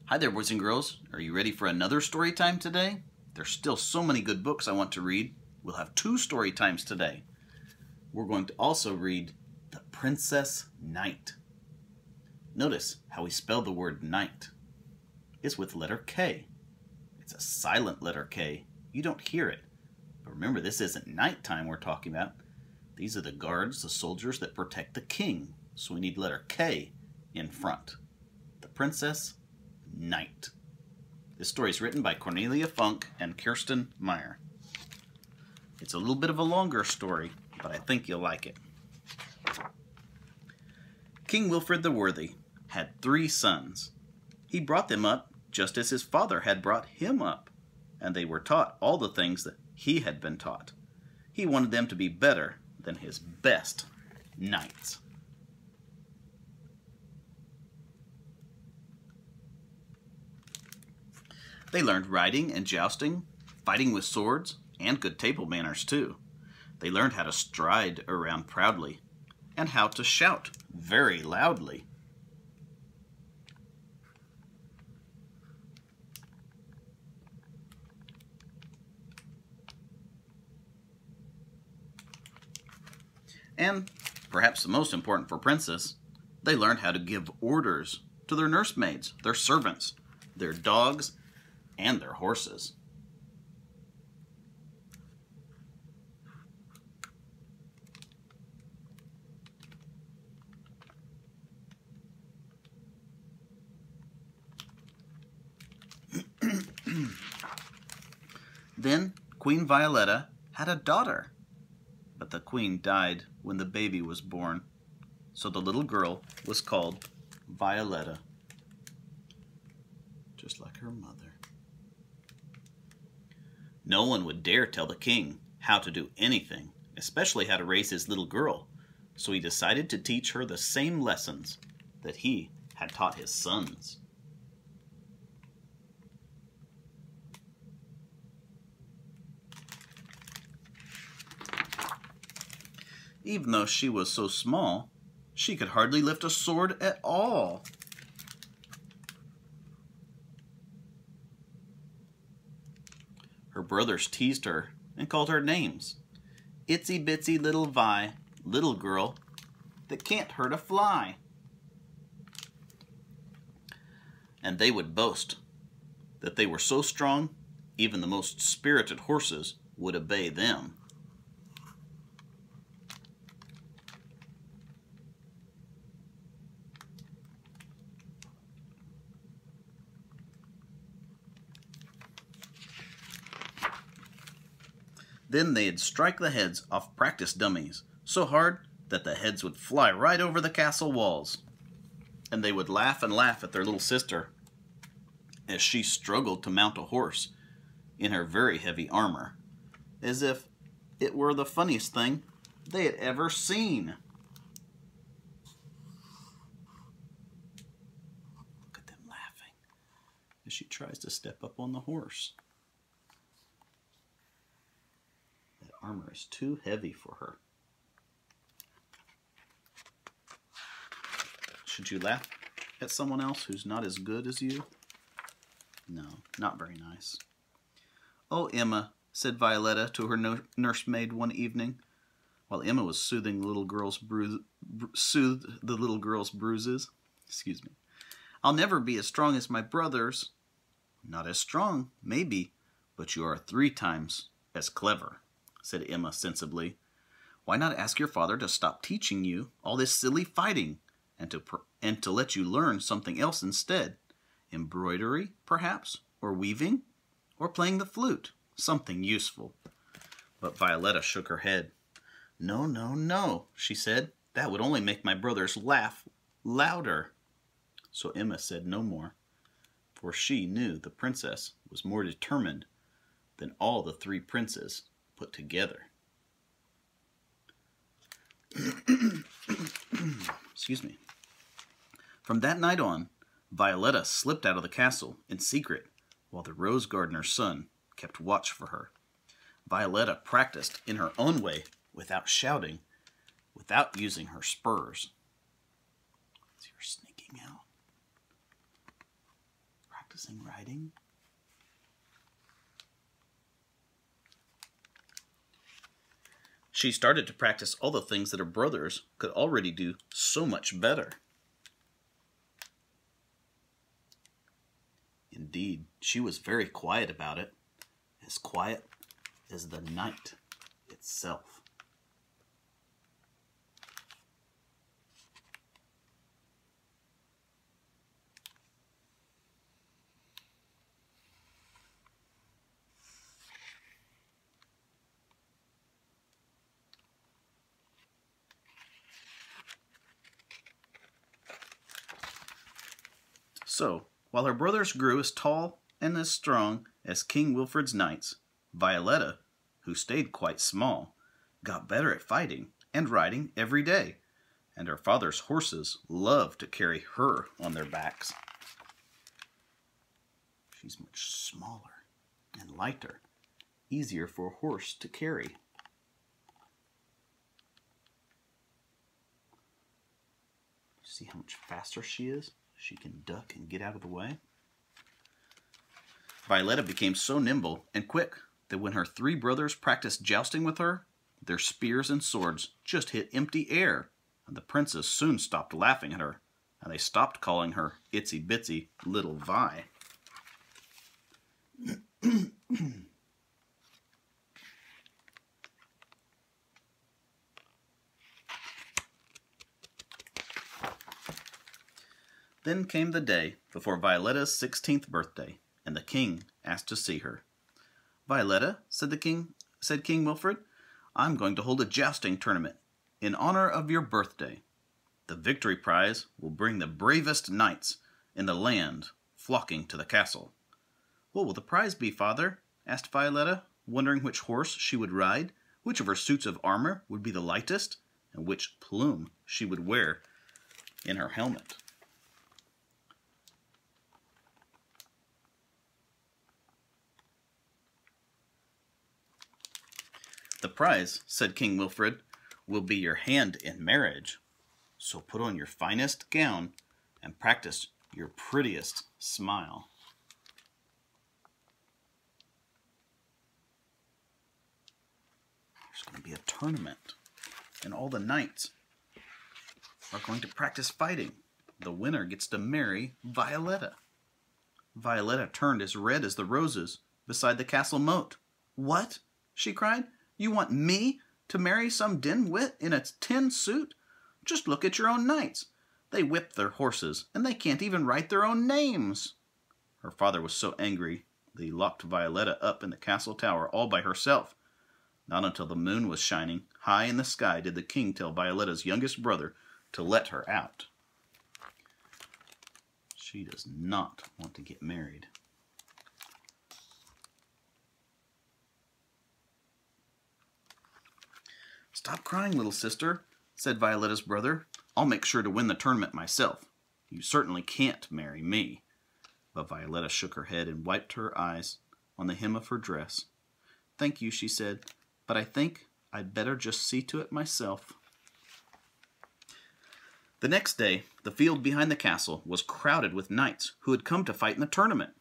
Hi there, boys and girls. Are you ready for another story time today? There's still so many good books I want to read. We'll have 2 story times today. We're going to also read The Princess Knight. Notice how we spell the word knight. It's with letter K. It's a silent letter K. You don't hear it. But remember, this isn't nighttime we're talking about. These are the guards, the soldiers that protect the king. So we need letter K in front. The Princess Knight. This story is written by Cornelia Funk and Kirsten Meyer. It's a little bit of a longer story, but I think you'll like it. King Wilfred the Worthy had 3 sons. He brought them up just as his father had brought him up, and they were taught all the things that he had been taught. He wanted them to be better than his best knights. They learned riding and jousting, fighting with swords, and good table manners too. They learned how to stride around proudly, and how to shout very loudly. And, perhaps the most important for Princess, they learned how to give orders to their nursemaids, their servants, their dogs, and their horses. Then Queen Violetta had a daughter, but the queen died when the baby was born, so the little girl was called Violetta, just like her mother. No one would dare tell the king how to do anything, especially how to raise his little girl, so he decided to teach her the same lessons that he had taught his sons. Even though she was so small, she could hardly lift a sword at all. Her brothers teased her and called her names. Itsy bitsy little Vi, little girl that can't hurt a fly. And they would boast that they were so strong, even the most spirited horses would obey them. Then they'd strike the heads off practice dummies so hard that the heads would fly right over the castle walls. And they would laugh and laugh at their little sister as she struggled to mount a horse in her very heavy armor, as if it were the funniest thing they had ever seen. Look at them laughing as she tries to step up on the horse. Armor is too heavy for her. Should you laugh at someone else who's not as good as you? No, not very nice. Oh, Emma, said Violetta to her nursemaid one evening, while Emma was soothing the little girl's bruises. Excuse me. I'll never be as strong as my brothers. Not as strong, maybe, but you are 3 times as clever, said Emma sensibly. Why not ask your father to stop teaching you all this silly fighting and to let you learn something else instead? Embroidery, perhaps, or weaving, or playing the flute, something useful. But Violetta shook her head. No, no, no, she said. That would only make my brothers laugh louder. So Emma said no more, for she knew the princess was more determined than all the 3 princes put together. Excuse me. From that night on, Violetta slipped out of the castle in secret while the rose gardener's son kept watch for her. Violetta practiced in her own way without shouting, without using her spurs. See her sneaking out. practicing riding? She started to practice all the things that her brothers could already do so much better. Indeed, she was very quiet about it, as quiet as the night itself. So, while her brothers grew as tall and as strong as King Wilfred's knights, Violetta, who stayed quite small, got better at fighting and riding every day, and her father's horses loved to carry her on their backs. She's much smaller and lighter, easier for a horse to carry. See how much faster she is? She can duck and get out of the way. Violetta became so nimble and quick that when her 3 brothers practiced jousting with her, their spears and swords just hit empty air, and the princess soon stopped laughing at her, and they stopped calling her Itsy Bitsy Little Vi. Then came the day before Violetta's 16th birthday, and the king asked to see her. "Violetta," said King Wilfred, "I'm going to hold a jousting tournament in honor of your birthday. The victory prize will bring the bravest knights in the land flocking to the castle." "What will the prize be, father?" asked Violetta, wondering which horse she would ride, which of her suits of armor would be the lightest, and which plume she would wear in her helmet. "The prize," said King Wilfred, "will be your hand in marriage. So put on your finest gown and practice your prettiest smile." There's going to be a tournament, and all the knights are going to practice fighting. The winner gets to marry Violetta. Violetta turned as red as the roses beside the castle moat. "What?" she cried. "You want me to marry some dimwit in a tin suit? Just look at your own knights. They whip their horses, and they can't even write their own names." Her father was so angry that he locked Violetta up in the castle tower all by herself. Not until the moon was shining high in the sky did the king tell Violetta's youngest brother to let her out. She does not want to get married. "Stop crying, little sister," said Violetta's brother. "I'll make sure to win the tournament myself. You certainly can't marry me." But Violetta shook her head and wiped her eyes on the hem of her dress. "Thank you," she said, "but I think I'd better just see to it myself." The next day, the field behind the castle was crowded with knights who had come to fight in the tournament.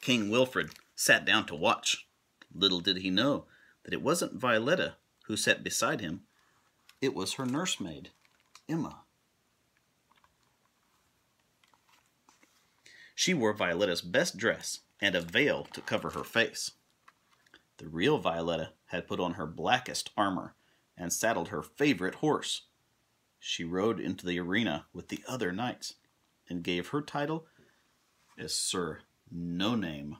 King Wilfred sat down to watch. Little did he know that it wasn't Violetta who sat beside him. It was her nursemaid, Emma. She wore Violetta's best dress and a veil to cover her face. The real Violetta had put on her blackest armor and saddled her favorite horse. She rode into the arena with the other knights and gave her title as Sir No Name.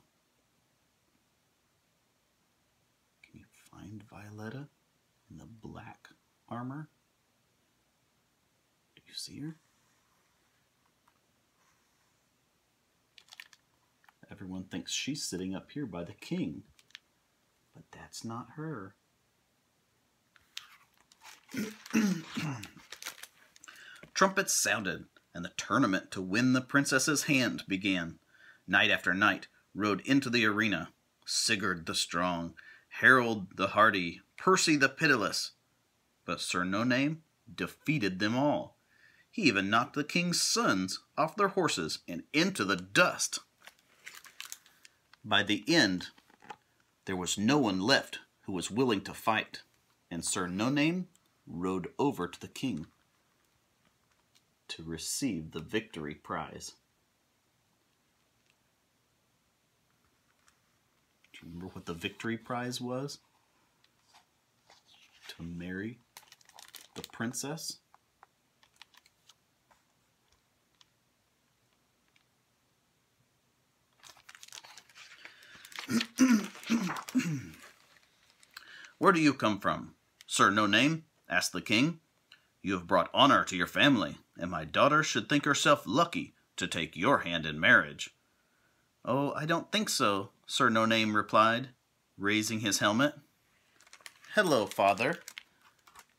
Can you find Violetta in the black armor? Do you see her? Everyone thinks she's sitting up here by the king, but that's not her. Trumpets sounded, and the tournament to win the princess's hand began. Knight after knight rode into the arena. Sigurd the Strong, Harold the Hardy, Percy the Pitiless. But Sir No Name defeated them all. He even knocked the king's sons off their horses and into the dust. By the end, there was no one left who was willing to fight, and Sir No Name rode over to the king to receive the victory prize. Do you remember what the victory prize was? To marry the princess? Where do you come from, Sir No Name? Asked the king. You have brought honor to your family, and my daughter should think herself lucky to take your hand in marriage. Oh, I don't think so, Sir No Name replied, raising his helmet. Hello, father,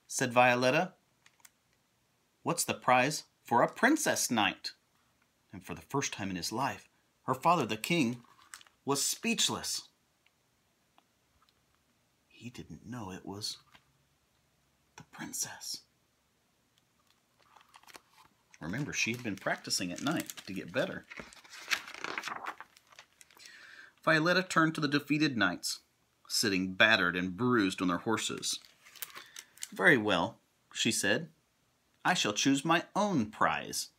said Violetta. What's the prize for a princess knight? And for the first time in his life, her father, the king, was speechless. He didn't know it was the princess. Remember, she had been practicing at night to get better. Violetta turned to the defeated knights, sitting battered and bruised on their horses. Very well, she said. I shall choose my own prize.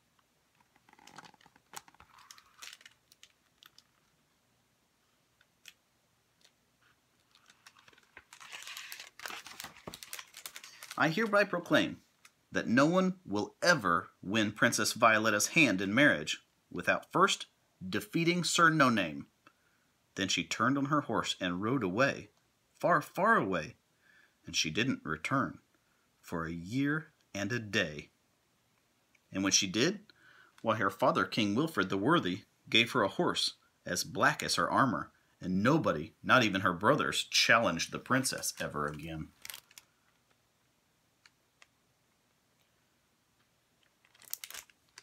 I hereby proclaim that no one will ever win Princess Violetta's hand in marriage without first defeating Sir No Name. Then she turned on her horse and rode away, far, far away, and she didn't return for a year and a day. And when she did, why, her father, King Wilfred the Worthy, gave her a horse as black as her armor, and nobody, not even her brothers, challenged the princess ever again.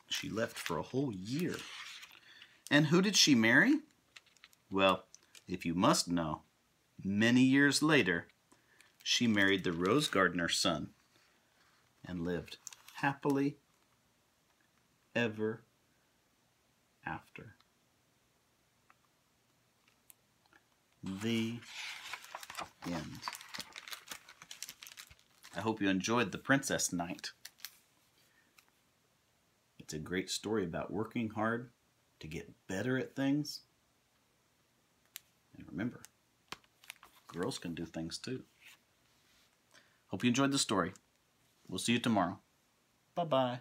She left for a whole year. And who did she marry? Well, if you must know, many years later, she married the rose gardener's son and lived happily ever after. The end. I hope you enjoyed The Princess Knight. It's a great story about working hard to get better at things. And remember, girls can do things too. Hope you enjoyed the story. We'll see you tomorrow. Bye-bye.